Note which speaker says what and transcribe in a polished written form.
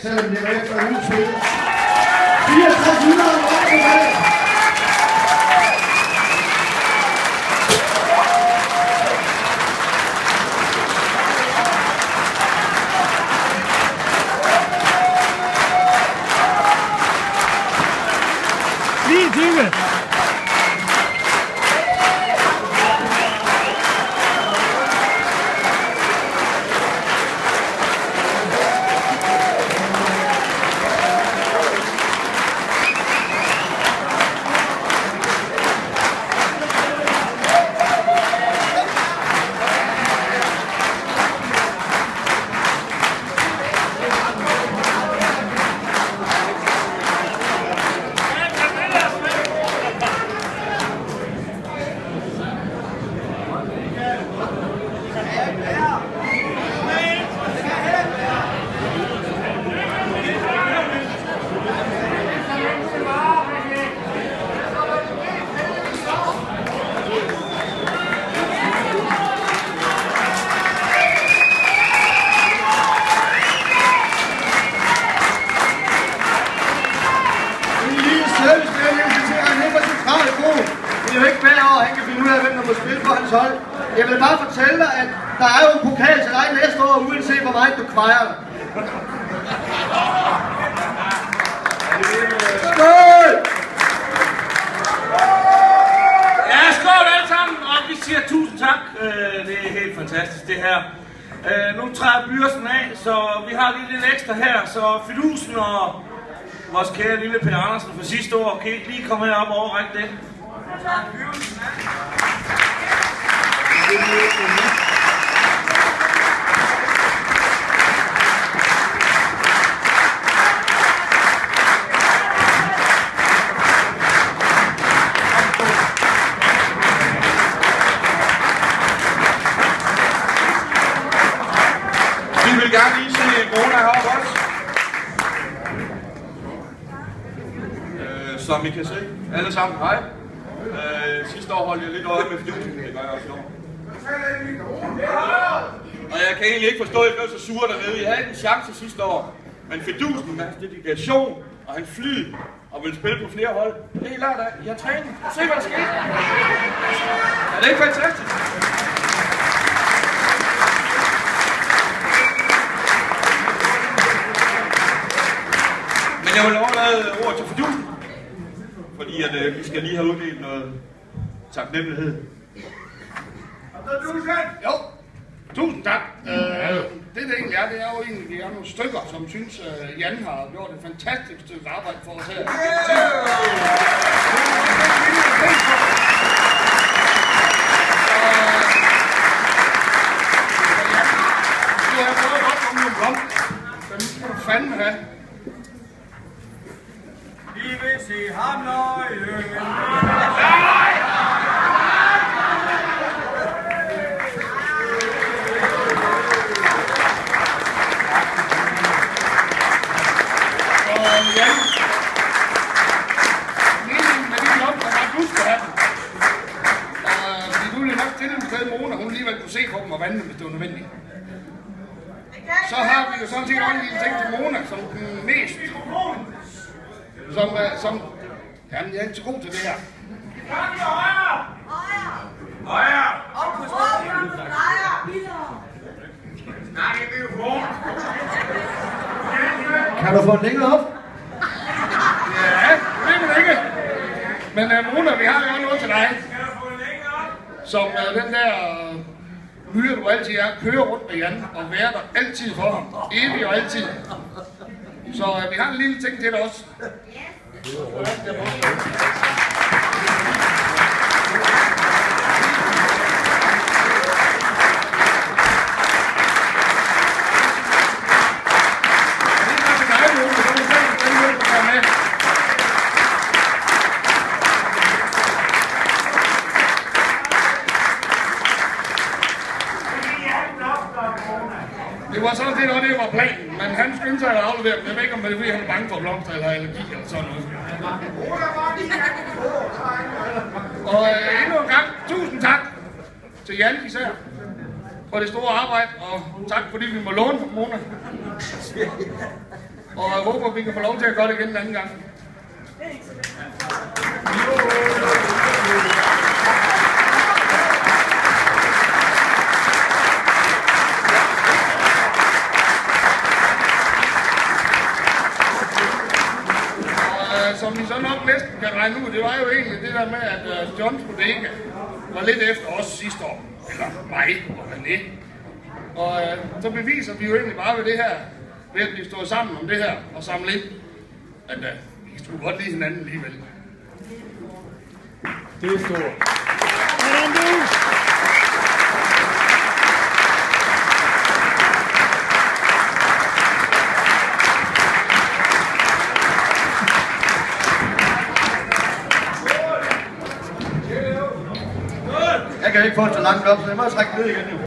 Speaker 1: selvom det var efter en udspil. 6400 år tilbage. Jeg vil bare fortælle dig, at der er jo en pokal til dig næste år, uanset hvor meget du kvejer dig. Skål!
Speaker 2: Ja, skål alle sammen, og vi siger tusind tak. Det er helt fantastisk det her. Nu træder byrsen af, så vi har lige lidt ekstra her, så fidusen og vores kære lille Per Andersen fra sidste år, kan I lige komme herop og overrække det?
Speaker 3: Vi vil gerne lige se Mona heroppe også. Som I kan se, alle sammen, hej. Sidste år holdt jeg lidt øje med fidusen, det gør jeg også i år. Og jeg kan egentlig ikke forstå, at I blev så sure dernede. I havde ikke en chance sidste år. Men fidusen med hans dedikation og hans flid og vil spille på flere hold. Det er lært af. I har trænet. Se hvad der sker. Er det ikke fantastisk? Men jeg vil overlade ordet til fidusen. Fordi at, vi skal lige have uddelt noget taknemmelighed.
Speaker 1: Jo, tusind tak. Det der egentlig er, det er jo egentlig, vi er nogle stykker, som synes, Jan har gjort et fantastisk stykke arbejde for os her. Du har fået godt om nogle blomster. Den skal du fandme have.
Speaker 4: Vi vil se ham nøje.
Speaker 1: Se på dem og vande dem, hvis det var nødvendigt. Så har vi jo sådan set også en lille ting til Mona, som den mest... Som... Jamen, jeg er ikke så god til det her.
Speaker 4: Højre! Højre! Op på stålen! Nej, det er jo for.
Speaker 1: Kan du få den længere op? Ja, det ved ikke. Men Mona, vi har jo noget til dig. Som den der... myre du altid er, køre rundt med Jan og være der altid for ham. Evig og altid. Så vi har en lille ting til dig også. Det var sådan set også det, var planen, men han skyndte sig at aflevere dem. Jeg ved ikke, om det er fordi, han er bange for blomster eller allergi eller sådan noget. Og endnu en gang, tusind tak til Jan især for det store arbejde, og tak fordi vi må låne Mona. Og jeg håber, vi kan få lov til at gøre det igen en anden gang. Som vi så nok næsten kan regne ud, det var jo egentlig det der med, at Johns Bodega var lidt efter os sidste år. Eller mig og René. Og så beviser vi jo egentlig bare ved det her, ved at vi står sammen om det her og samle ind, at vi skulle godt lide hinanden alligevel.
Speaker 3: Det er stort.
Speaker 5: Jeg kan ikke få det så langt op, så jeg må trække ned igen nu.